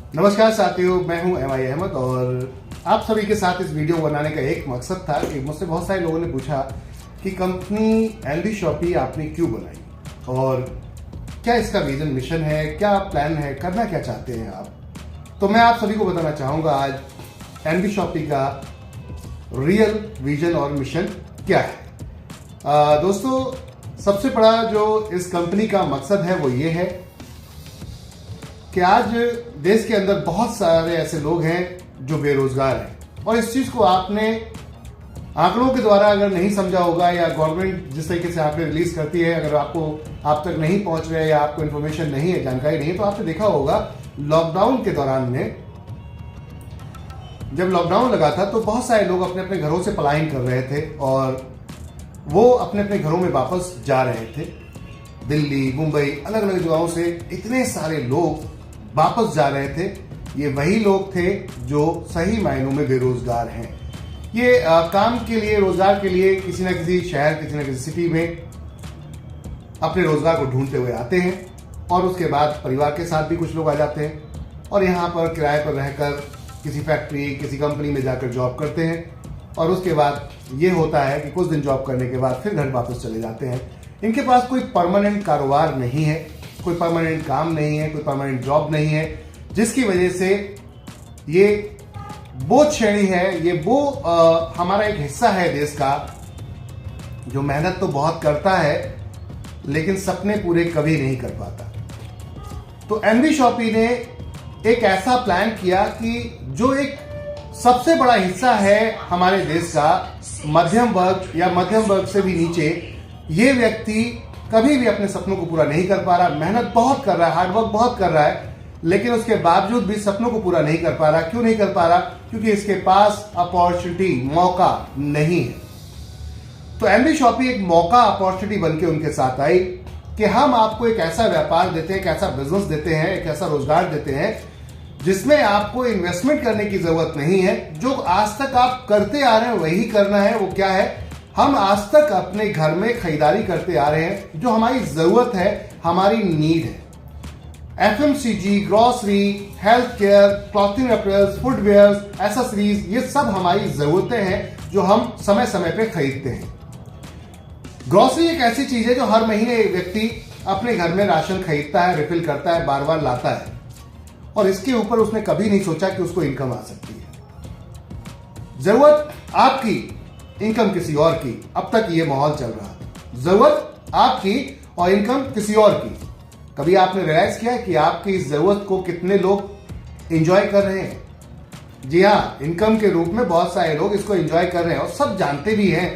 नमस्कार साथियों, मैं हूं MI अहमद और आप सभी के साथ इस वीडियो बनाने का एक मकसद था कि मुझसे बहुत सारे लोगों ने पूछा कि कंपनी एनबी शॉपी आपने क्यों बनाई और क्या इसका विजन मिशन है, क्या प्लान है, करना क्या चाहते हैं आप। तो मैं आप सभी को बताना चाहूंगा आज एनबी शॉपी का रियल विजन और मिशन क्या है। दोस्तों, सबसे बड़ा जो इस कंपनी का मकसद है वो ये है कि आज देश के अंदर बहुत सारे ऐसे लोग हैं जो बेरोजगार हैं और इस चीज को आपने आंकड़ों के द्वारा अगर नहीं समझा होगा या गवर्नमेंट जिस तरीके से आंकड़े रिलीज करती है अगर आपको आप तक नहीं पहुंच रहे या आपको इन्फॉर्मेशन नहीं है, जानकारी नहीं है, तो आपने देखा होगा लॉकडाउन के दौरान में जब लॉकडाउन लगा था तो बहुत सारे लोग अपने अपने घरों से पलायन कर रहे थे और वो अपने अपने घरों में वापस जा रहे थे। दिल्ली, मुंबई, अलग अलग जगहों से इतने सारे लोग वापस जा रहे थे। ये वही लोग थे जो सही मायनों में बेरोजगार हैं। ये काम के लिए, रोजगार के लिए किसी न किसी शहर, किसी न किसी सिटी में अपने रोजगार को ढूंढते हुए आते हैं और उसके बाद परिवार के साथ भी कुछ लोग आ जाते हैं और यहाँ पर किराए पर रहकर किसी फैक्ट्री, किसी कंपनी में जाकर जॉब करते हैं और उसके बाद ये होता है कि कुछ दिन जॉब करने के बाद फिर घर वापस चले जाते हैं। इनके पास कोई परमानेंट कारोबार नहीं है, कोई परमानेंट काम नहीं है, कोई परमानेंट जॉब नहीं है, जिसकी वजह से ये वो श्रेणी है, ये वो हमारा एक हिस्सा है देश का जो मेहनत तो बहुत करता है लेकिन सपने पूरे कभी नहीं कर पाता। तो एनबी शॉपी ने एक ऐसा प्लान किया कि जो एक सबसे बड़ा हिस्सा है हमारे देश का, मध्यम वर्ग या मध्यम वर्ग से भी नीचे, ये व्यक्ति कभी भी अपने सपनों को पूरा नहीं कर पा रहा, मेहनत बहुत कर रहा है, हार्डवर्क बहुत कर रहा है, लेकिन उसके बावजूद भी सपनों को पूरा नहीं कर पा रहा। क्यों नहीं कर पा रहा? क्योंकि इसके पास अपॉर्चुनिटी, मौका नहीं है। तो एनबी शॉपी एक मौका, अपॉर्चुनिटी बनके उनके साथ आई कि हम आपको एक ऐसा व्यापार देते हैं, एक ऐसा बिजनेस देते हैं, एक ऐसा रोजगार देते हैं जिसमें आपको इन्वेस्टमेंट करने की जरूरत नहीं है। जो आज तक आप करते आ रहे हैं वही करना है। वो क्या है? हम आज तक अपने घर में खरीदारी करते आ रहे हैं जो हमारी जरूरत है, हमारी नीड है। FMCG, grocery, health care, clothing appears, footwears, accessories, ये सब हमारी जरूरतें हैं जो हम समय समय पे खरीदते हैं। ग्रोसरी एक ऐसी चीज है जो हर महीने एक व्यक्ति अपने घर में राशन खरीदता है, रिफिल करता है, बार बार लाता है और इसके ऊपर उसने कभी नहीं सोचा कि उसको इनकम आ सकती है। जरूरत आपकी, इनकम किसी और की। अब तक ये माहौल चल रहा है, जरूरत आपकी और इनकम किसी और की। कभी आपने रियलाइज किया कि आपकी इस जरूरत को कितने लोग एंजॉय कर रहे हैं? जी हाँ, इनकम के रूप में बहुत सारे लोग इसको एंजॉय कर रहे हैं और सब जानते भी हैं,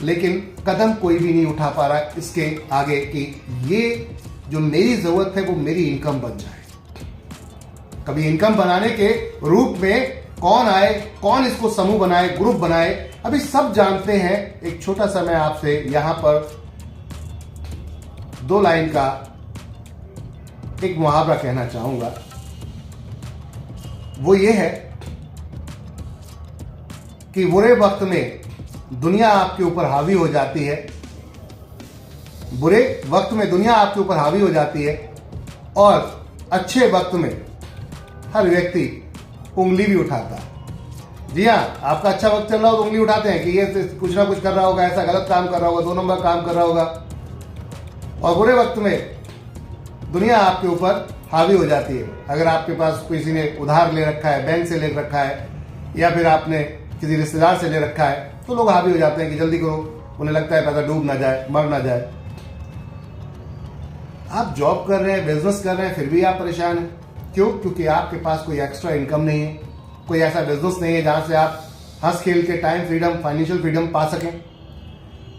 लेकिन कदम कोई भी नहीं उठा पा रहा इसके आगे कि ये जो मेरी जरूरत है वो मेरी इनकम बन जाए। कभी इनकम बनाने के रूप में कौन आए, कौन इसको समूह बनाए, ग्रुप बनाए, अभी सब जानते हैं। एक छोटा सा मैं आपसे यहां पर 2 लाइन का एक मुहावरा कहना चाहूंगा। वो ये है कि बुरे वक्त में दुनिया आपके ऊपर हावी हो जाती है, बुरे वक्त में दुनिया आपके ऊपर हावी हो जाती है और अच्छे वक्त में हर व्यक्ति उंगली भी उठाता है। जी हाँ, आपका अच्छा वक्त चल रहा हो तो उंगली उठाते हैं कि ये कुछ ना कुछ कर रहा होगा, ऐसा गलत काम कर रहा होगा, 2 नंबर काम कर रहा होगा। और बुरे वक्त में दुनिया आपके ऊपर हावी हो जाती है। अगर आपके पास किसी ने उधार ले रखा है, बैंक से ले रखा है या फिर आपने किसी रिश्तेदार से ले रखा है, तो लोग हावी हो जाते हैं कि जल्दी करो। उन्हें लगता है पैसा डूब ना जाए, मर ना जाए। आप जॉब कर रहे हैं, बिजनेस कर रहे हैं, फिर भी आप परेशान हैं। क्यों? क्योंकि आपके पास कोई एक्स्ट्रा इनकम नहीं है, कोई ऐसा बिजनेस नहीं है जहां से आप हंस खेल के टाइम फ्रीडम, फाइनेंशियल फ्रीडम पा सकें।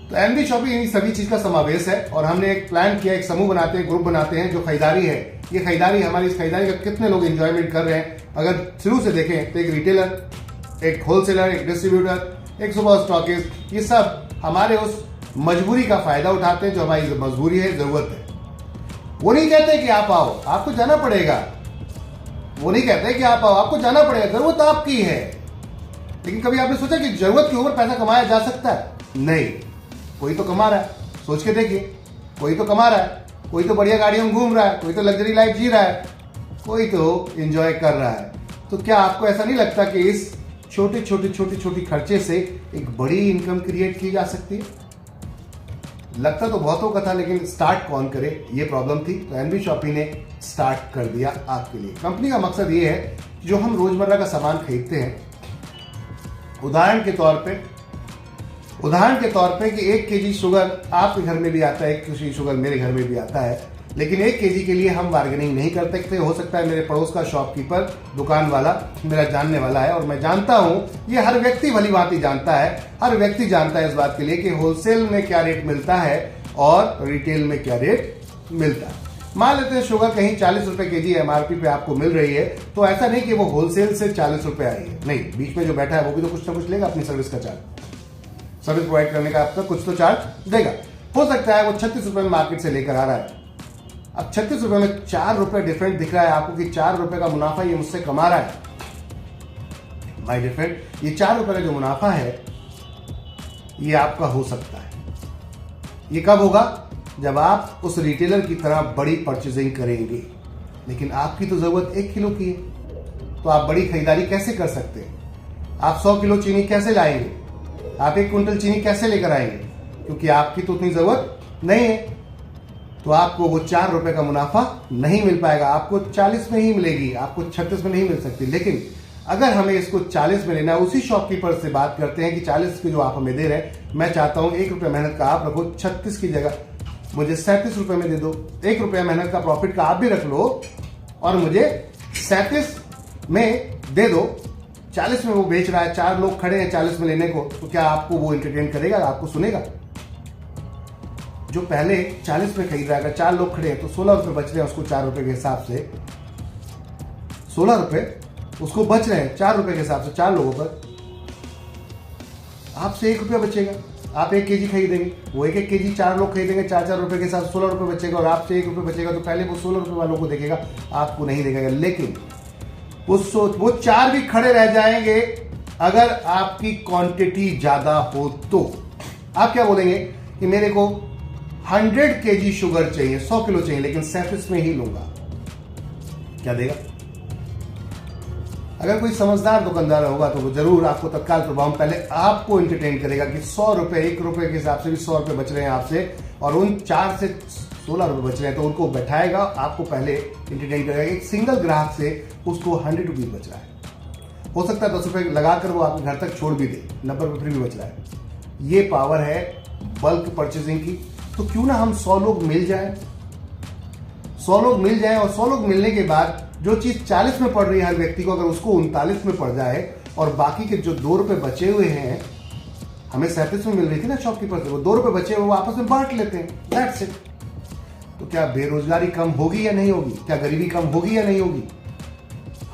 तो एनबी शॉपी इन सभी चीज का समावेश है और हमने एक प्लान किया, एक समूह बनाते हैं, ग्रुप बनाते हैं। जो खरीदारी है, ये खरीदारी, हमारी इस खरीदारी का कितने लोग एंजॉयमेंट कर रहे हैं अगर शुरू से देखें तो एक रिटेलर, एक होलसेलर, एक डिस्ट्रीब्यूटर, एक सुपर स्टॉकिस्ट, ये सब हमारे उस मजबूरी का फायदा उठाते हैं जो हमारी मजबूरी है, जरूरत है। वो नहीं कहते कि आप आओ, आपको जाना पड़ेगा। वो नहीं कहते कि आप आओ, आपको जाना पड़ेगा, जरूरत आपकी है। लेकिन कभी आपने सोचा कि जरूरत के ऊपर पैसा कमाया जा सकता है? नहीं। कोई तो कमा रहा है, सोच के देखिए, कोई तो कमा रहा है, कोई तो बढ़िया गाड़ियों में घूम रहा है, कोई तो लग्जरी लाइफ जी रहा है। कोई तो एंजॉय कर रहा है। तो क्या आपको ऐसा नहीं लगता कि इस छोटे छोटे खर्चे से एक बड़ी इनकम क्रिएट की जा सकती है? लगता तो बहुतों का था, लेकिन स्टार्ट कौन करे, ये प्रॉब्लम थी। तो एनबी शॉपी ने स्टार्ट कर दिया आपके लिए। कंपनी का मकसद ये है जो हम रोजमर्रा का सामान खरीदते हैं, उदाहरण के तौर पे कि 1 केजी शुगर आपके घर में भी आता है, 1 केजी शुगर मेरे घर में भी आता है, लेकिन 1 केजी के लिए हम बार्गेनिंग नहीं कर सकते। हो सकता है मेरे पड़ोस का शॉपकीपर, दुकान वाला मेरा जानने वाला है, और मैं जानता हूं, ये हर व्यक्ति भली भांति जानता है, हर व्यक्ति जानता है इस बात के लिए कि होलसेल में क्या रेट मिलता है और रिटेल में क्या रेट मिलता है। मान लेते हैं शुगर कहीं 40 रुपए केजी एमआरपी पे आपको मिल रही है, तो ऐसा नहीं कि वो होलसेल से 40 रुपए आई है, नहीं, बीच में जो बैठा है वो भी तो कुछ ना कुछ लेगा अपनी सर्विस का चार्ज, सर्विस प्रोवाइड करने का आपका कुछ तो चार्ज देगा। हो सकता है वो 36 रुपए में मार्केट से लेकर आ रहा है। अब 36 रुपए में 4 रुपए डिफरेंट दिख रहा है आपको कि 4 रुपए का मुनाफा ये मुझसे कमा रहा है। बाय डिफरेंट ये 4 रुपए का जो मुनाफा है ये आपका हो सकता है। ये कब होगा? जब आप उस रिटेलर की तरह बड़ी परचेजिंग करेंगे। लेकिन आपकी तो जरूरत 1 किलो की है, तो आप बड़ी खरीदारी कैसे कर सकते हैं? आप 100 किलो चीनी कैसे लाएंगे? आप 1 क्विंटल चीनी कैसे लेकर आएंगे? क्योंकि आपकी तो उतनी जरूरत नहीं है। तो आपको वो 4 रुपए का मुनाफा नहीं मिल पाएगा, आपको 40 में ही मिलेगी, आपको 36 में नहीं मिल सकती। लेकिन अगर हमें इसको 40 में लेना है, उसी शॉपकीपर से बात करते हैं कि 40 के जो आप हमें दे रहे हैं, मैं चाहता हूं 1 रुपया मेहनत का आप रखो, 36 की जगह मुझे 37 रुपए में दे दो। 1 रुपया मेहनत का प्रॉफिट का आप भी रख लो और मुझे 37 में दे दो। 40 में वो बेच रहा है, 4 लोग खड़े हैं 40 में लेने को, तो क्या आपको वो एंटरटेन करेगा, आपको सुनेगा? जो पहले 40 में खरीद रहा है, अगर 4 लोग खड़े हैं तो 16 रुपए बच रहे हैं उसको 4 रुपए के हिसाब से, 16 रुपए उसको बच रहे हैं 4 रुपए के हिसाब से 4 लोगों पर। आपसे 1 रुपया बचेगा, आप 1 केजी खरीदेंगे, वो 1 केजी 4 लोग खरीदेंगे, 4 रुपए के हिसाब से 16 रुपए बचेगा, और आपसे 1 रुपये बचेगा। तो पहले वो 16 रुपए वालों को देखेगा, आपको नहीं देखेगा। लेकिन वो 4 भी खड़े रह जाएंगे अगर आपकी क्वांटिटी ज्यादा हो तो। आप क्या बोलेंगे कि मेरे को 100 केजी शुगर चाहिए, 100 किलो चाहिए, लेकिन 37 में ही लूंगा, क्या देगा? अगर कोई समझदार दुकानदार होगा तो वो जरूर आपको तत्काल प्रभाव में पहले आपको एंटरटेन करेगा कि 100 रुपए, 1 रुपए के हिसाब से भी 100 रुपए बच रहे हैं आपसे, और उन 4 से 16 रुपए बच रहे हैं, तो उनको बैठाएगा, आपको पहले एंटरटेन करेगा। एक सिंगल ग्राहक से उसको 100 रुपीज बच रहा है, हो सकता है 10 रुपए लगाकर वो आपके घर तक छोड़ भी दे, 90 रुपए फ्री भी बच रहा है। ये पावर है बल्क परचेजिंग की। तो क्यों ना हम 100 लोग मिल जाएं, 100 लोग मिल जाएं, और 100 लोग मिलने के बाद जो चीज 40 में पड़ रही है हर व्यक्ति को, अगर उसको 39 में पड़ जाए, और बाकी के जो 2 रुपए बचे हुए हैं, हमें 37 में मिल रही थी ना शॉपकीपर से, वो 2 रुपए बचे हुए वो आपस में बांट लेते हैं, दैट्स इट। तो क्या बेरोजगारी कम होगी या नहीं होगी? क्या गरीबी कम होगी या नहीं होगी?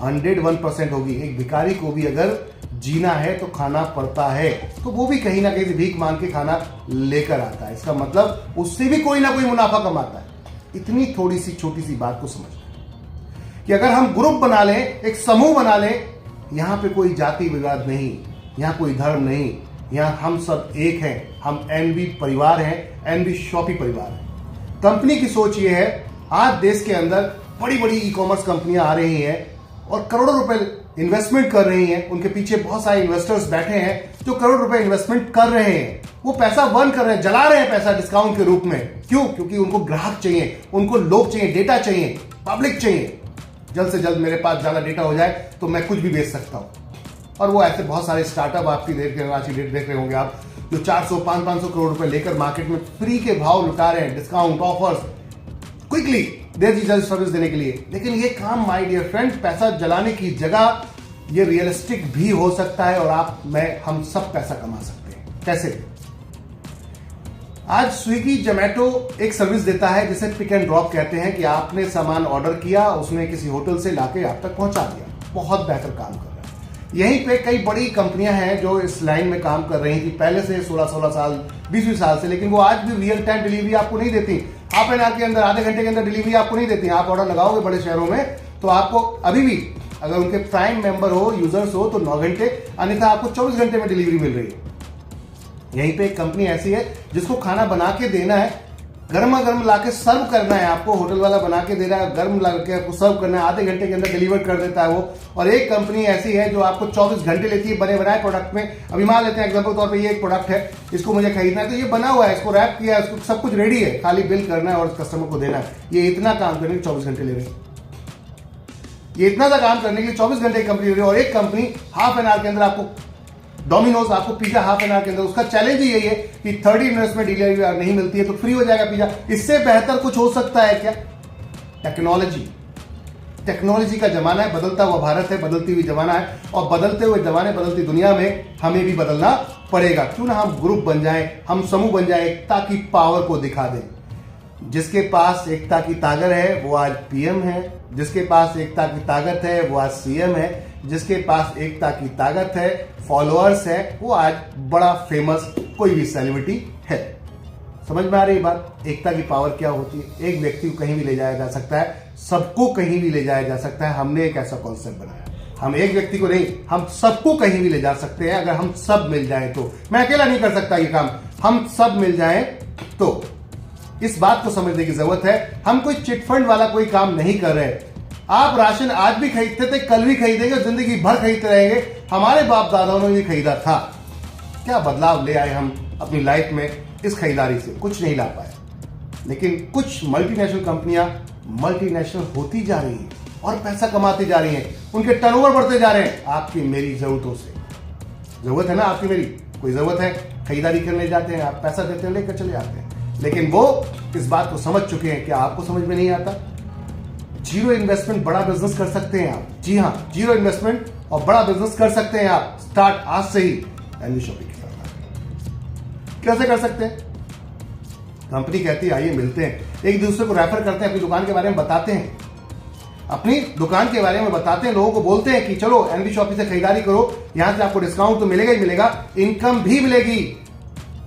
101% होगी। एक भिखारी को भी अगर जीना है तो खाना पड़ता है, तो वो भी कहीं ना कहीं से भीख मांग के खाना लेकर आता है। इसका मतलब उससे भी कोई ना कोई मुनाफा कमाता है। इतनी थोड़ी सी छोटी सी बात को समझना कि अगर हम ग्रुप बना लें, एक समूह बना लें, यहां पे कोई जाति विवाद नहीं, यहां कोई धर्म नहीं, यहां हम सब एक हैं, हम एनबी परिवार हैं, एनबी शॉपी परिवार है। कंपनी की सोच ये है, आज देश के अंदर बड़ी बड़ी ई कॉमर्स कंपनियां आ रही हैं और करोड़ों रुपए इन्वेस्टमेंट कर रही हैं, उनके पीछे बहुत सारे इन्वेस्टर्स बैठे हैं जो करोड़ रुपए इन्वेस्टमेंट कर रहे हैं, वो पैसा बर्न कर रहे हैं, जला रहे हैं पैसा डिस्काउंट के रूप में। क्यों? क्योंकि उनको ग्राहक चाहिए, उनको लोग चाहिए, डेटा चाहिए, पब्लिक चाहिए। जल्द से जल्द मेरे पास ज्यादा डेटा हो जाए तो मैं कुछ भी बेच सकता हूं। और वो ऐसे बहुत सारे स्टार्टअप आपकी देख रहे होंगे आप, जो 400-500 करोड़ रुपए लेकर मार्केट में फ्री के भाव लुटा रहे हैं, डिस्काउंट ऑफर्स, क्विकली देर चीज सर्विस देने के लिए। लेकिन ये काम माय डियर फ्रेंड पैसा जलाने की जगह ये रियलिस्टिक भी हो सकता है, और आप, मैं, हम सब पैसा कमा सकते हैं। कैसे? आज स्विगी, जोमैटो एक सर्विस देता है जिसे पिक एंड ड्रॉप कहते हैं, कि आपने सामान ऑर्डर किया, उसने किसी होटल से लाके आप तक पहुंचा दिया। बहुत बेहतर काम कर रहा है। यहीं पे कई बड़ी कंपनियां हैं जो इस लाइन में काम कर रही थी पहले से, 16 साल, 20 साल से, लेकिन वो आज भी रियल टाइम डिलीवरी आपको नहीं देती। हाफ एन आवर के अंदर, आधे घंटे के अंदर डिलीवरी आपको नहीं देती। आप ऑर्डर लगाओगे बड़े शहरों में तो आपको अभी भी, अगर उनके प्राइम मेंबर हो, यूजर्स हो, तो 9 घंटे, अन्यथा आपको 24 घंटे में डिलीवरी मिल रही है। यहीं पे एक कंपनी ऐसी है जिसको खाना बना के देना है, गर्मा गर्म लाके सर्व करना है आपको, होटल वाला बना के दे रहा है, गर्म ला के आपको सर्व करना है, आधे घंटे के अंदर डिलीवर कर देता है वो। और एक कंपनी ऐसी है जो आपको 24 घंटे लेती है बने बनाए प्रोडक्ट में। अभी मान लेते हैं एग्जाम्पल तौर पे ये एक प्रोडक्ट है, इसको मुझे खरीदना है, तो ये बना हुआ है, इसको रैप किया है, इसको सब कुछ रेडी है, खाली बिल करना है और कस्टमर को देना है। ये इतना काम करने के 24 घंटे ले रही है, ये इतना सा काम करने के लिए 24 घंटे की कंपनी ले रही है। और एक कंपनी हाफ एन आवर के अंदर आपको, डोमिनोज आपको पिज्जा हाफ एन आवर के अंदर, उसका चैलेंज ही यही है कि 30 मिनट्स में डिलीवरी नहीं मिलती है तो फ्री हो जाएगा पिज्जा। इससे बेहतर कुछ हो सकता है क्या? टेक्नोलॉजी का जमाना है, बदलता हुआ भारत है, बदलती हुई जमाना है, और बदलते हुए जमाने, बदलती दुनिया में हमें भी बदलना पड़ेगा। क्यों ना हम ग्रुप बन जाएं, हम समूह बन जाएं, एकता की पावर को दिखा दें। जिसके पास एकता की ताकत है वो आज पीएम है, जिसके पास एकता की ताकत है वो आज सीएम है, जिसके पास एकता की ताकत है, फॉलोअर्स है, वो आज बड़ा फेमस कोई भी सेलिब्रिटी है। समझ में आ रही बात? एकता की पावर क्या होती है? एक व्यक्ति को कहीं भी ले जाया जा सकता है, सबको कहीं भी ले जाया जा सकता है। हमने एक ऐसा कॉन्सेप्ट बनाया, हम एक व्यक्ति को नहीं, हम सबको कहीं भी ले जा सकते हैं अगर हम सब मिल जाएं तो। मैं अकेला नहीं कर सकता ये काम, हम सब मिल जाएं तो। इस बात को समझने की जरूरत है। हम कोई चिटफंड वाला कोई काम नहीं कर रहे। आप राशन आज भी खरीदते थे, कल भी खरीदेंगे, जिंदगी भर खरीदते रहेंगे। हमारे बाप दादाओं ने भी खरीदा था। क्या बदलाव ले आए हम अपनी लाइफ में इस खरीदारी से? कुछ नहीं ला पाए। लेकिन कुछ मल्टीनेशनल कंपनियां मल्टीनेशनल होती जा रही हैं और पैसा कमाती जा रही हैं, उनके टर्नओवर बढ़ते जा रहे हैं आपकी मेरी जरूरतों से। जरूरत है ना आपकी मेरी, कोई जरूरत है, खरीदारी करने जाते हैं, आप पैसा देते हैं, लेकर चले आते हैं। लेकिन वो इस बात को समझ चुके हैं। क्या आपको समझ में नहीं आता? जीरो इन्वेस्टमेंट बड़ा बिजनेस कर सकते हैं आप। जी हां, जीरो इन्वेस्टमेंट और बड़ा बिजनेस कर सकते हैं आप। स्टार्ट आज से ही एनवी शॉपिंग के साथ। कैसे कर सकते हैं? कंपनी कहती है आइए मिलते हैं, एक दूसरे को रेफर करते हैं, अपनी दुकान के बारे में बताते हैं, अपनी दुकान के बारे में बताते हैं, लोगों को बोलते हैं कि चलो एनवी शॉपिंग से खरीदारी करो, यहां से आपको डिस्काउंट तो मिलेगा ही मिलेगा, इनकम भी मिलेगी,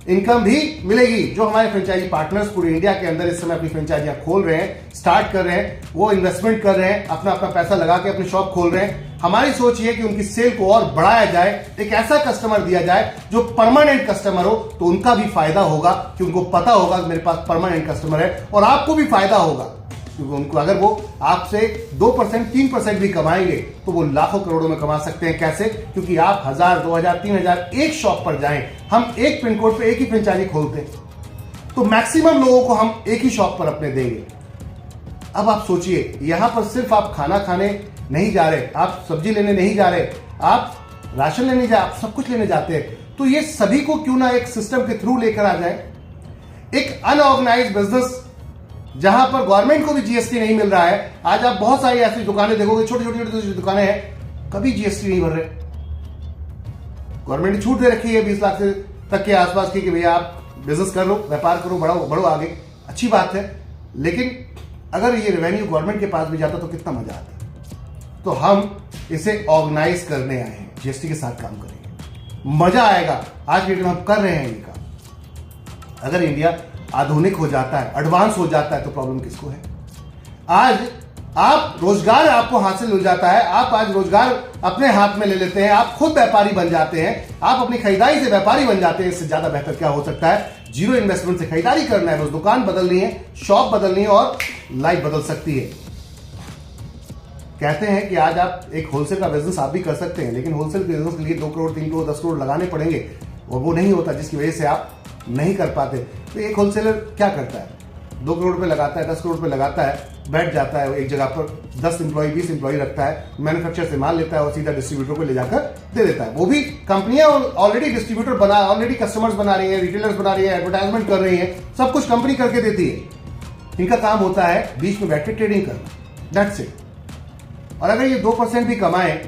इनकम भी मिलेगी। जो हमारे फ्रेंचाइजी पार्टनर्स पूरे इंडिया के अंदर इस समय अपनी फ्रेंचाइजियां खोल रहे हैं, स्टार्ट कर रहे हैं, वो इन्वेस्टमेंट कर रहे हैं, अपना अपना पैसा लगा के अपनी शॉप खोल रहे हैं। हमारी सोच ये है कि उनकी सेल को और बढ़ाया जाए, एक ऐसा कस्टमर दिया जाए जो परमानेंट कस्टमर हो, तो उनका भी फायदा होगा कि उनको पता होगा कि मेरे पास परमानेंट कस्टमर है, और आपको भी फायदा होगा क्योंकि उनको अगर वो आपसे 2% 3% भी कमाएंगे तो वो लाखों करोड़ों में कमा सकते हैं। कैसे? क्योंकि आप 1000 2000 3000 एक शॉप पर जाएं, हम एक पिन कोड पे एक ही फ्रेंचाइजी खोलते हैं तो मैक्सिमम लोगों को हम एक ही शॉप पर अपने देंगे। अब आप सोचिए, यहां पर सिर्फ आप खाना खाने नहीं जा रहे, आप सब्जी लेने नहीं जा रहे, आप राशन लेने जा, आप सब कुछ लेने जाते हैं। तो ये सभी को क्यों ना एक सिस्टम के थ्रू लेकर आ जाए। एक अनऑर्गेनाइज्ड बिजनेस जहां पर गवर्नमेंट को भी जीएसटी नहीं मिल रहा है। आज आप बहुत सारी ऐसी दुकानें देखोगे, छोटी छोटी दुकानें हैं, कभी जीएसटी नहीं भर रहे। गवर्नमेंट ने छूट दे रखी है 20 लाख से तक के आसपास की कि भैया आप बिजनेस कर लो, व्यापार करो, बढ़ो आगे, अच्छी बात है। लेकिन अगर ये रेवेन्यू गवर्नमेंट के पास भी जाता तो कितना मजा आता। तो हम इसे ऑर्गेनाइज करने आए हैं, जीएसटी के साथ काम करेंगे, मजा आएगा। आज के दिन हम कर रहे हैं ये काम। अगर इंडिया आधुनिक हो जाता है, एडवांस हो जाता है, तो प्रॉब्लम किसको है? आज आप रोजगार आपको हासिल हो जाता है, आप आज रोजगार अपने हाथ में ले लेते हैं, आप खुद व्यापारी बन जाते हैं, आप अपनी खरीदारी से व्यापारी बन जाते हैं। इससे ज्यादा बेहतर क्या हो सकता है? जीरो इन्वेस्टमेंट से खरीदारी करना है, रोज दुकान बदलनी है, शॉप बदलनी है और लाइफ बदल सकती है। कहते हैं कि आज आप एक होलसेल का बिजनेस आप भी कर सकते हैं, लेकिन होलसेल के बिजनेस के लिए 2 करोड़ 3 करोड़ 10 करोड़ लगाने पड़ेंगे और वो नहीं होता, जिसकी वजह से आप नहीं कर पाते। तो एक होलसेलर क्या करता है? 2 करोड़ रुपए लगाता है, 10 करोड़ रुपए लगाता है, बैठ जाता है एक जगह पर, 10 एम्प्लॉय 20 एम्प्लॉय रखता है, मैन्युफैक्चर से माल लेता है और सीधा डिस्ट्रीब्यूटर को ले जाकर दे देता है। वो भी कंपनियां ऑलरेडी डिस्ट्रीब्यूटर बना, ऑलरेडी कस्टमर्स बना रही है, रिटेलर्स बना रही है, एडवर्टाइजमेंट कर रही है, सब कुछ कंपनी करके देती है। इनका काम होता है बीच में बैठ के ट्रेडिंग करना, दैट्स इट। और अगर ये 2% भी कमाए,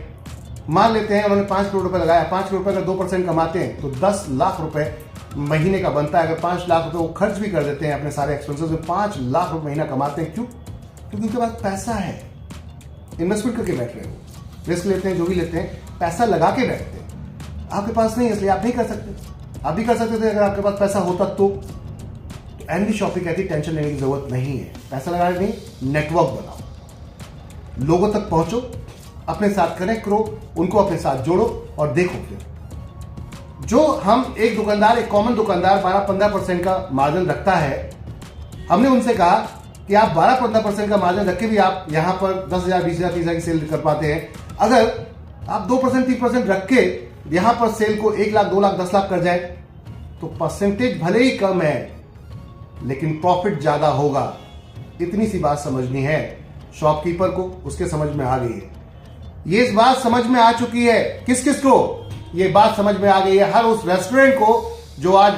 मान लेते हैं उन्होंने 5 करोड़ रुपए लगाया, 5 करोड़ रुपए अगर 2% कमाते हैं तो 10 लाख रुपए महीने का बनता है। अगर 5 लाख रुपए वो खर्च भी कर देते हैं अपने सारे एक्सपेंसेस में, 5 लाख रुपए महीना कमाते हैं। क्यों? क्योंकि उनके पास पैसा है, इन्वेस्टमेंट करके बैठ रहे हो, रिस्क लेते हैं, जो भी लेते हैं, पैसा लगा के बैठते हैं। आपके पास नहीं, इसलिए आप नहीं कर सकते। आप भी कर सकते थे अगर आपके पास पैसा होता तो। एनवी शॉपिंग कहती है टेंशन लेने की जरूरत नहीं है, पैसा लगाने नहीं, नेटवर्क बनाओ, लोगों तक पहुंचो, अपने साथ कनेक्ट करो, उनको अपने साथ जोड़ो और देखो फिर जो हम एक दुकानदार, एक कॉमन दुकानदार 12-15% का मार्जिन रखता है, हमने उनसे कहा कि आप 12-15% का मार्जिन रख के भी आप यहां पर 10,000, 20,000, 30,000 की सेल कर पाते हैं। अगर आप 2%, 3% रख के यहां पर सेल को 1 लाख, 2 लाख, 10 लाख कर जाए तो परसेंटेज भले ही कम है लेकिन प्रॉफिट ज्यादा होगा। इतनी सी बात समझनी है शॉपकीपर को, उसके समझ में आ गई है। ये इस बात समझ में आ चुकी है किस किस को? ये बात समझ में आ गई है हर उस रेस्टोरेंट को जो आज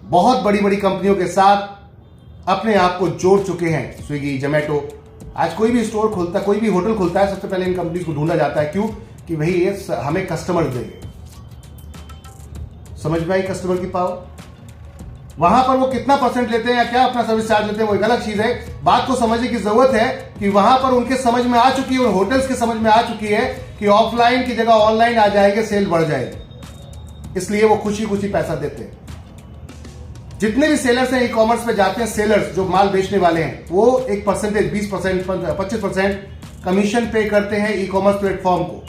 बहुत बड़ी बड़ी कंपनियों के साथ अपने आप को जोड़ चुके हैं। स्विगी, जोमेटो, आज कोई भी स्टोर खोलता है, कोई भी होटल खोलता है, सबसे पहले इन कंपनीज को ढूंढा जाता है। क्यों? कि भाई ये हमें कस्टमर देंगे। समझ में आई कस्टमर की पावर? वहां पर वो कितना परसेंट लेते हैं या क्या अपना सर्विस चार्ज लेते हैं वो एक अलग चीज है। बात को समझने की जरूरत है कि वहां पर उनके समझ में आ चुकी है और होटल्स के समझ में आ चुकी है कि ऑफलाइन की जगह ऑनलाइन आ जाएंगे, सेल बढ़ जाएगी, इसलिए वो खुशी खुशी पैसा देते हैं। जितने भी सेलर्स हैं ई कॉमर्स पे जाते हैं, सेलर्स जो माल बेचने वाले हैं, वो एक परसेंटेज 20%, 25% कमीशन पे करते हैं ई कॉमर्स प्लेटफॉर्म को।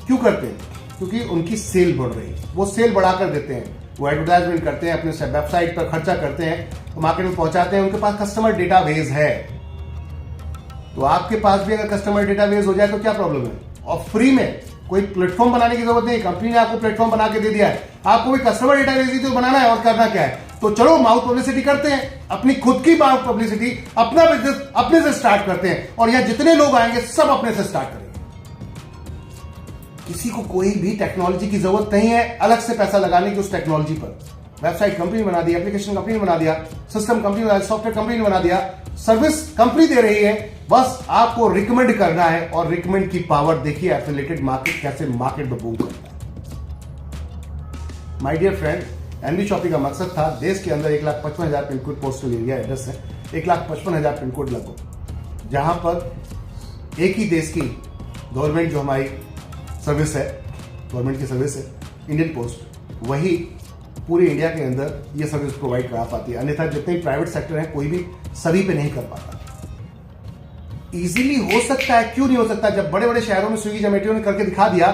क्यों करते हैं? क्योंकि उनकी सेल बढ़ रही है, वो सेल बढ़ाकर देते हैं, वो एडवर्टाइजमेंट करते हैं, अपने वेबसाइट पर खर्चा करते हैं, तो मार्केट में पहुंचाते हैं। उनके पास कस्टमर डेटाबेस है, तो आपके पास भी अगर कस्टमर डेटाबेस हो जाए तो क्या प्रॉब्लम है? और फ्री में कोई प्लेटफॉर्म बनाने की जरूरत नहीं, कंपनी ने आपको प्लेटफॉर्म बना के दे दिया है, आपको भी कस्टमर डेटाबेस ही तो बनाना है और करना क्या है। तो चलो माउथ पब्लिसिटी करते हैं, अपनी खुद की माउथ पब्लिसिटी, अपना बिजनेस अपने से स्टार्ट करते हैं और यहां जितने लोग आएंगे सब अपने से स्टार्ट करेंगे। किसी को कोई भी टेक्नोलॉजी की जरूरत नहीं है अलग से पैसा लगाने की उस टेक्नोलॉजी पर। वेबसाइट कंपनी बना दी, एप्लीकेशन कंपनी बना दिया, सिस्टम कंपनी बना दिया, सॉफ्टवेयर कंपनी ने बना दिया, सर्विस कंपनी दे रही है, बस आपको रिकमेंड करना है। और रिकमेंड की पावर देखिए एफिलिएटेड मार्केट कैसे मार्केट में बूम करता है। My dear friend, NB shopping का मकसद था देश के अंदर 1,55,000 pin code postal area address है, 1,55,000 पिन कोड लगभग, जहां पर एक ही देश की गवर्नमेंट जो हमारी सर्विस है, गवर्नमेंट की सर्विस है इंडियन पोस्ट, वही पूरे इंडिया के अंदर ये सर्विस प्रोवाइड करा पाती है। अन्यथा जितने प्राइवेट सेक्टर हैं कोई भी सभी पे नहीं कर पाता। इजीली हो सकता है, क्यों नहीं हो सकता? जब बड़े बड़े शहरों में स्विगी, जोमेटो ने करके दिखा दिया,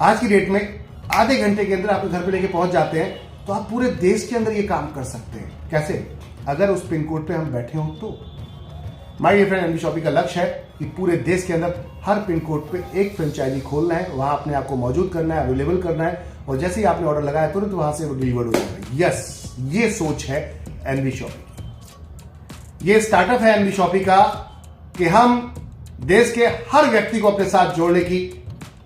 आज की डेट में आधे घंटे के अंदर आपके घर पे लेके पहुंच जाते हैं, तो आप पूरे देश के अंदर ये काम कर सकते हैं। कैसे? अगर उस पिन कोड पे हम बैठे हों तो। My dear friend, NB shopping का लक्ष्य है कि पूरे देश के अंदर हर पिन कोड पे एक फ्रेंचाइजी खोलना है, वहां अपने आप को मौजूद करना है, अवेलेबल करना है, और जैसे ही आपने ऑर्डर लगाया तुरंत वहां से वो डिलीवर्ड हो जाएगा। यस, ये सोच है एनबी शॉपिंग। ये स्टार्टअप है एनबी शॉपिंग का कि हम देश के हर व्यक्ति को अपने साथ जोड़ने की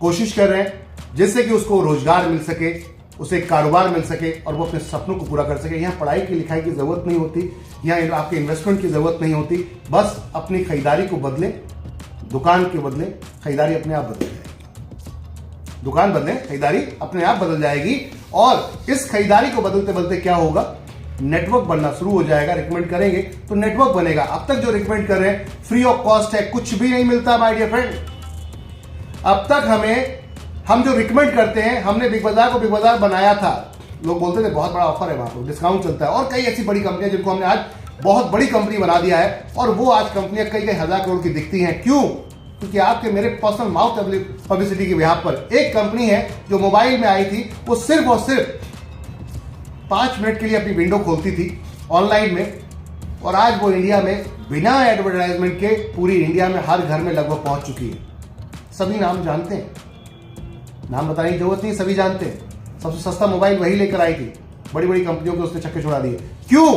कोशिश कर रहे हैं, जिससे कि उसको रोजगार मिल सके, उसे कारोबार मिल सके और वो अपने सपनों को पूरा कर सके। यहाँ पढ़ाई की लिखाई की जरूरत नहीं होती, यहाँ आपके इन्वेस्टमेंट की जरूरत नहीं होती, बस अपनी खरीदारी को बदले, दुकान के बदले खरीदारी अपने आप बदल जाएगी। दुकान बदले खरीदारी अपने आप बदल जाएगी, और इस खरीदारी को बदलते बदलते क्या होगा? नेटवर्क बनना शुरू हो जाएगा। रिकमेंड करेंगे तो नेटवर्क बनेगा। अब तक जो रिकमेंड कर रहे हैं फ्री ऑफ कॉस्ट है, कुछ भी नहीं मिलता माय डियर फ्रेंड। अब तक हम जो रिकमेंड करते हैं, हमने बिग बाजार को बिग बाजार बनाया था, लोग बोलते थे बहुत बड़ा ऑफर है, वहां पर डिस्काउंट चलता है, और कई ऐसी बड़ी कंपनियां जिनको हमने आज बहुत बड़ी कंपनी बना दिया है, और वो आज कंपनियां कई कई हजार करोड़ की दिखती हैं। क्यों? क्योंकि आपके मेरे पर्सनल माउथ पब्लिसिटी के बिहाफ पर एक कंपनी है जो मोबाइल में आई थी, वो सिर्फ और सिर्फ 5 मिनट के लिए अपनी विंडो खोलती थी ऑनलाइन में, और आज वो इंडिया में बिना एडवर्टाइजमेंट के पूरी इंडिया में हर घर में लगभग पहुंच चुकी है। सभी नाम जानते हैं, नाम बताने की जरूरत नहीं, सभी जानते हैं। सबसे सस्ता मोबाइल वही लेकर आई थी, बड़ी बड़ी कंपनियों के उसने छक्के छुड़ा दिए। क्यों?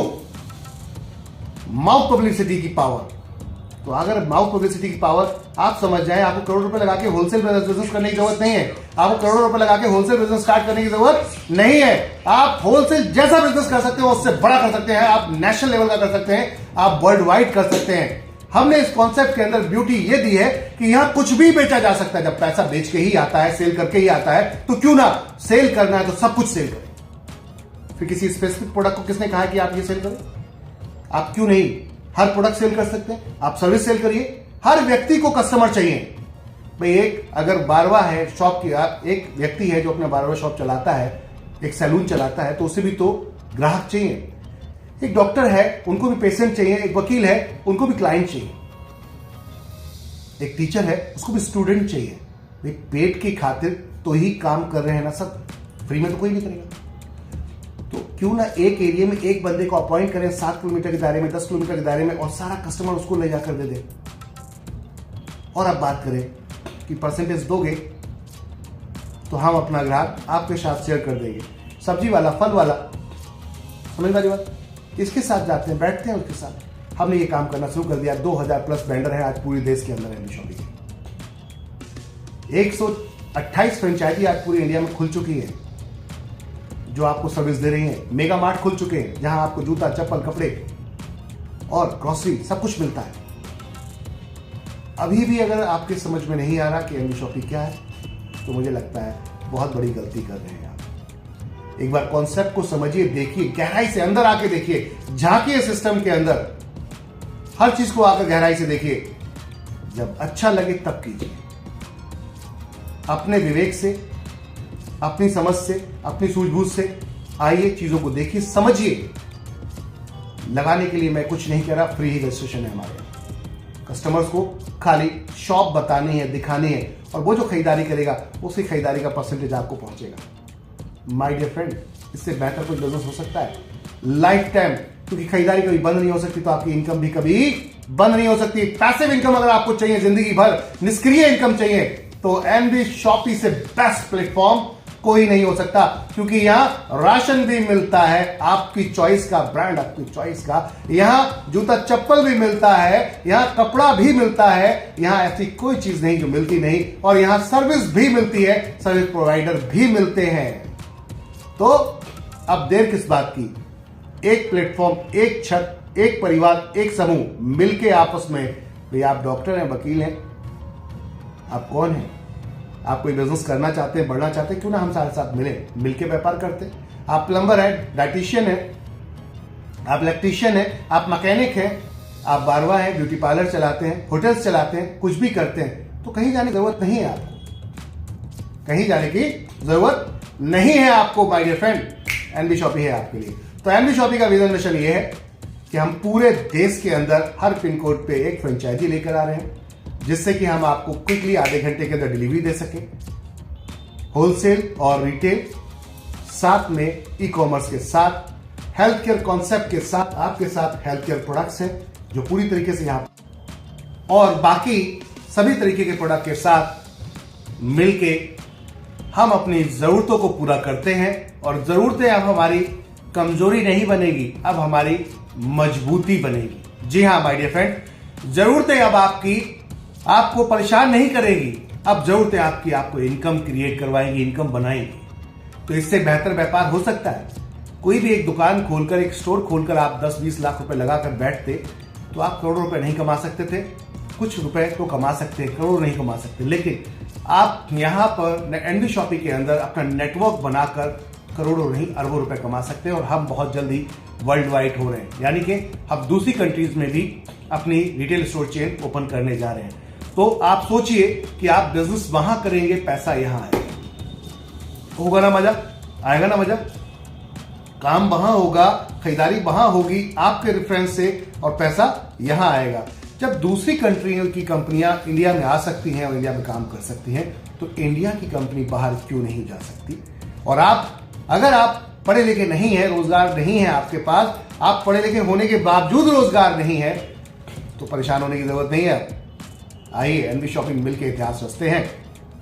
माउथ पब्लिसिटी की पावर। तो अगर माउथ पब्लिसिटी की पावर आप समझ जाए, आपको करोड़ रुपए लगा के होलसेल बिजनेस करने की जरूरत नहीं है, आपको करोड़ रुपए लगा के होलसेल बिजनेस स्टार्ट करने की जरूरत नहीं है। आप होलसेल जैसा बिजनेस कर सकते हो, उससे बड़ा कर सकते हैं, आप नेशनल लेवल का कर सकते हैं, आप वर्ल्ड वाइड कर सकते हैं। हमने इस कॉन्सेप्ट के अंदर ब्यूटी ये दी है कि यहां कुछ भी बेचा जा सकता है। जब पैसा बेच के ही आता है, सेल करके ही आता है, तो क्यों ना सेल करना है तो सब कुछ सेल करें। फिर किसी स्पेसिफिक प्रोडक्ट को किसने कहा कि आप ये सेल करें? आप क्यों नहीं हर प्रोडक्ट सेल कर सकते हैं? आप सर्विस सेल करिए। हर व्यक्ति को कस्टमर चाहिए भाई। एक अगर बारवा है शॉप की, एक व्यक्ति है जो अपना बारवा शॉप चलाता है, एक सैलून चलाता है, तो उसे भी तो ग्राहक चाहिए। एक डॉक्टर है, उनको भी पेशेंट चाहिए। एक वकील है, उनको भी क्लाइंट चाहिए। एक टीचर है, उसको भी स्टूडेंट चाहिए। भाई पेट की खातिर तो ही काम कर रहे हैं ना सब, फ्री में तो कोई नहीं करेगा। तो क्यों ना एक एरिया में एक बंदे को अपॉइंट करें 7 किलोमीटर के दायरे में, 10 किलोमीटर के दायरे में, और सारा कस्टमर उसको ले जाकर दे दे। और अब बात करें कि परसेंटेज दोगे तो हम अपना ग्राहक आपके साथ शेयर कर देंगे। सब्जी वाला, फल वाला, समझ वाली बात, इसके साथ जाते हैं, बैठते हैं उसके साथ। हमने ये काम करना शुरू कर दिया। 2000 प्लस वेंडर है आज पूरे देश के अंदर एमबी शॉपी के। 128 फ्रेंचाइजी आज पूरी इंडिया में खुल चुकी है जो आपको सर्विस दे रही है। मेगा मार्ट खुल चुके हैं जहां आपको जूता, चप्पल, कपड़े और ग्रोसरी सब कुछ मिलता है। अभी भी अगर आपके समझ में नहीं आ रहा कि एमबी शॉपी क्या है, तो मुझे लगता है बहुत बड़ी गलती कर रहे हैं आप। एक बार कॉन्सेप्ट को समझिए, देखिए, गहराई से अंदर आके देखिए, झांकिए सिस्टम के अंदर, हर चीज को आकर गहराई से देखिए। जब अच्छा लगे तब कीजिए। अपने विवेक से, अपनी समझ से, अपनी सूझबूझ से आइए, चीजों को देखिए, समझिए। लगाने के लिए मैं कुछ नहीं कह रहा, फ्री ही रजिस्ट्रेशन है हमारे। कस्टमर्स को खाली शॉप बतानी है, दिखानी है, और वो जो खरीदारी करेगा उसकी खरीदारी का परसेंटेज आपको पहुंचेगा। माय डियर फ्रेंड, इससे बेहतर कोई बिजनेस हो सकता है लाइफ टाइम? क्योंकि खरीदारी कभी बंद नहीं हो सकती, तो आपकी इनकम भी कभी बंद नहीं हो सकती। पैसिव इनकम अगर आपको चाहिए, जिंदगी भर निष्क्रिय इनकम चाहिए, तो एमबी शॉपी से बेस्ट प्लेटफॉर्म कोई नहीं हो सकता। क्योंकि यहां राशन भी मिलता है, आपकी चॉइस का ब्रांड, आपकी चॉइस का। यहां जूता चप्पल भी मिलता है, यहां कपड़ा भी मिलता है, यहां ऐसी कोई चीज नहीं जो मिलती नहीं, और यहां सर्विस भी मिलती है, सर्विस प्रोवाइडर भी मिलते हैं। तो अब देर किस बात की? एक प्लेटफॉर्म, एक छत, एक परिवार, एक समूह मिलके आपस में, भाई आप डॉक्टर हैं, वकील हैं, आप कौन हैं, आप कोई बिजनेस करना चाहते हैं, बढ़ना चाहते हैं, क्यों ना हम सारे साथ मिलके व्यापार करते हैं। आप प्लम्बर हैं, डाइटिशियन हैं, आप इलेक्ट्रीशियन हैं, आप मैकेनिक हैं, आप बारवा हैं, ब्यूटी पार्लर चलाते हैं, होटल्स चलाते हैं, कुछ भी करते हैं, तो कहीं जाने की जरूरत नहीं है आपको, कहीं जाने की जरूरत नहीं है आपको। My dear friend, MB shoppy है आपके लिए। तो एमबी शॉपी का विजन मिशन ये है कि हम पूरे देश के अंदर हर पिन कोड पे एक फ्रेंचाइजी लेकर आ रहे हैं, जिससे कि हम आपको क्विकली आधे घंटे के अंदर डिलीवरी दे सके, होलसेल और रिटेल, साथ में ई कॉमर्स के साथ, हेल्थ केयर कॉन्सेप्ट के साथ। आपके साथ हेल्थ केयर प्रोडक्ट्स हैं जो पूरी तरीके से यहां, और बाकी सभी तरीके के प्रोडक्ट के साथ मिलके हम अपनी जरूरतों को पूरा करते हैं। और जरूरतें अब हमारी कमजोरी नहीं बनेगी, अब हमारी मजबूती बनेगी। जी हां माय डियर फ्रेंड, जरूरतें अब आपको परेशान नहीं करेगी, अब जरूरतें आपको इनकम क्रिएट करवाएंगी, इनकम बनाएंगी। तो इससे बेहतर व्यापार हो सकता है? कोई भी एक दुकान खोलकर, एक स्टोर खोलकर आप 10-20 लाख रुपए लगाकर बैठते तो आप करोड़ों रुपए नहीं कमा सकते थे। कुछ रुपए तो कमा सकते हैं, करोड़ नहीं कमा सकते। लेकिन आप यहां पर एमबी शॉपी के अंदर अपना नेटवर्क बनाकर करोड़ों नहीं अरबों रुपए कमा सकते हैं। और हम बहुत जल्दी वर्ल्ड वाइड हो रहे हैं, यानी कि हम दूसरी कंट्रीज में भी अपनी रिटेल स्टोर चेन ओपन करने जा रहे हैं। तो आप सोचिए कि आप बिजनेस वहां करेंगे, पैसा यहां आएगा। होगा ना मजा? आएगा ना मजा? काम वहां होगा, खरीदारी वहां होगी आपके रेफरेंस से, और पैसा यहां आएगा। जब दूसरी कंट्रियों की कंपनियां इंडिया में आ सकती हैं और इंडिया में काम कर सकती हैं, तो इंडिया की कंपनी बाहर क्यों नहीं जा सकती? और अगर आप पढ़े लिखे नहीं है, रोजगार नहीं है आपके पास, आप पढ़े लिखे होने के बावजूद रोजगार नहीं है, तो परेशान होने की जरूरत नहीं है। आइए एमबी शॉपिंग मिलकर इतिहास रचते हैं,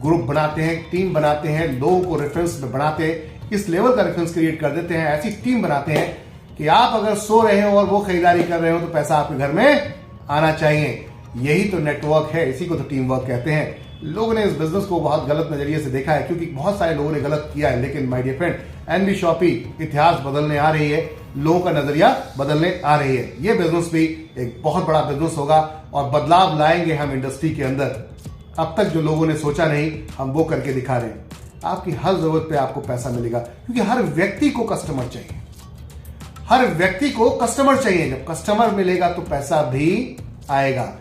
ग्रुप बनाते हैं, टीम बनाते हैं, लोगों को रेफरेंस में बनाते हैं, इस लेवल का रेफरेंस क्रिएट कर देते हैं, ऐसी टीम बनाते हैं कि आप अगर सो रहे हो और वो खरीदारी कर रहे हो तो पैसा आपके घर में आना चाहिए। यही तो नेटवर्क है, इसी को तो टीम वर्क कहते हैं। लोगों ने इस बिजनेस को बहुत गलत नजरिए से देखा है, क्योंकि बहुत सारे लोगों ने गलत किया है। लेकिन my dear friend, MB shoppy इतिहास बदलने आ रही है, लोगों का नजरिया बदलने आ रही है। ये बिजनेस भी एक बहुत बड़ा बिजनेस होगा और बदलाव लाएंगे हम इंडस्ट्री के अंदर। अब तक जो लोगों ने सोचा नहीं, हम वो करके दिखा रहे हैं। आपकी हर जरूरत पे आपको पैसा मिलेगा, क्योंकि हर व्यक्ति को कस्टमर चाहिए, हर व्यक्ति को कस्टमर चाहिए। जब कस्टमर मिलेगा तो पैसा भी आएगा।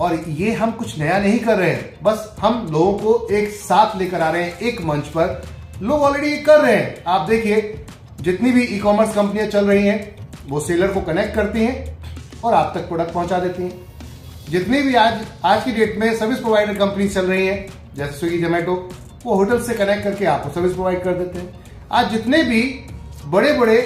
और ये हम कुछ नया नहीं कर रहे हैं, बस हम लोगों को एक साथ लेकर आ रहे हैं एक मंच पर। लोग ऑलरेडी ये कर रहे हैं। आप देखिए, जितनी भी ई कॉमर्स कंपनियां चल रही हैं, वो सेलर को कनेक्ट करती हैं और आप तक प्रोडक्ट पहुंचा देती हैं। जितनी भी आज की डेट में सर्विस प्रोवाइडर कंपनी चल रही हैं, जैसे स्विगी, जोमेटो, वो होटल से कनेक्ट करके आपको सर्विस प्रोवाइड कर देते हैं। आज जितने भी बड़े बड़े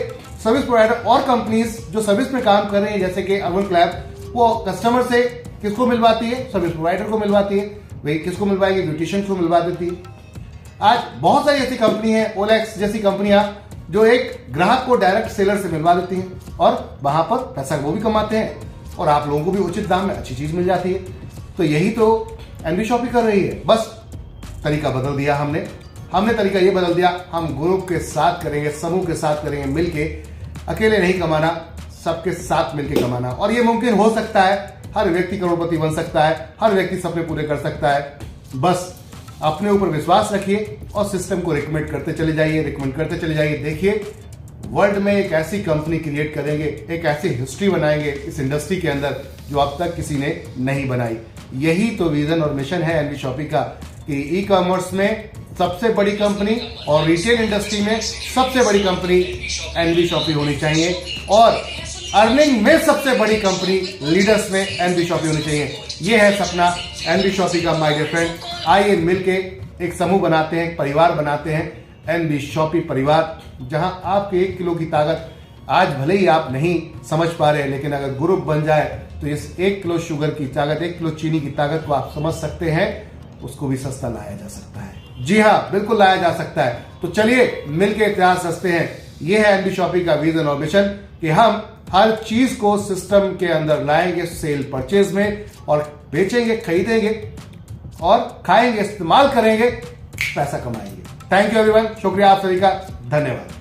सर्विस प्रोवाइडर और कंपनीज जो सर्विस में काम कर रहे हैं, जैसे कि अर्बन क्लैब, वो कस्टमर से किसको मिलवाती है? सर्विस प्रोवाइडर को मिलवाती है। वही किसको मिलवाएगी? ब्यूटिशियन को मिलवा देती है। आज बहुत सारी ऐसी कंपनी है, ओलेक्स जैसी कंपनियां, जो एक ग्राहक को डायरेक्ट सेलर से मिलवा देती हैं और वहां पर पैसा वो भी कमाते हैं और आप लोगों को भी उचित दाम में अच्छी चीज मिल जाती है। तो यही तो एनबी शॉपी कर रही है। बस तरीका बदल दिया हमने तरीका ये बदल दिया, हम ग्रुप के साथ करेंगे, समूह के साथ करेंगे, मिलके। अकेले नहीं कमाना, सबके साथ मिलके कमाना। और ये मुमकिन हो सकता है, हर व्यक्ति करोड़पति बन सकता है, हर व्यक्ति सपने पूरे कर सकता है। बस अपने ऊपर विश्वास रखिए और सिस्टम को रिकमेंड करते चले जाइए। देखिए, वर्ल्ड में एक ऐसी कंपनी क्रिएट करेंगे, एक ऐसी हिस्ट्री बनाएंगे इस इंडस्ट्री के अंदर जो अब तक किसी ने नहीं बनाई। यही तो विजन और मिशन है एनबी शॉपी का, कि ई कॉमर्स में सबसे बड़ी कंपनी और रिटेल इंडस्ट्री में सबसे बड़ी कंपनी एनबी शॉपी होनी चाहिए, और अर्निंग में सबसे बड़ी कंपनी लीडर्स में एनबी शॉपी होनी चाहिए। यह है सपना एनबी शॉपी का, माय डियर फ्रेंड। आइए मिलके एक समूह बनाते हैं, परिवार बनाते हैं, एनबी शॉपी परिवार, जहां आपके 1 किलो की ताकत आज भले ही आप नहीं समझ पा रहे, लेकिन अगर ग्रुप बन जाए तो इस 1 किलो शुगर की ताकत, 1 किलो चीनी की ताकत को आप समझ सकते हैं। उसको भी सस्ता लाया जा सकता है। जी हाँ, बिल्कुल लाया जा सकता है। तो चलिए मिलके इतिहास रचते हैं। यह है एनबी शॉपी का विजन और मिशन, कि हम हर चीज को सिस्टम के अंदर लाएंगे, सेल परचेज में, और बेचेंगे, खरीदेंगे और खाएंगे, इस्तेमाल करेंगे, पैसा कमाएंगे। थैंक यू एवरीवन, शुक्रिया आप सभी का, धन्यवाद।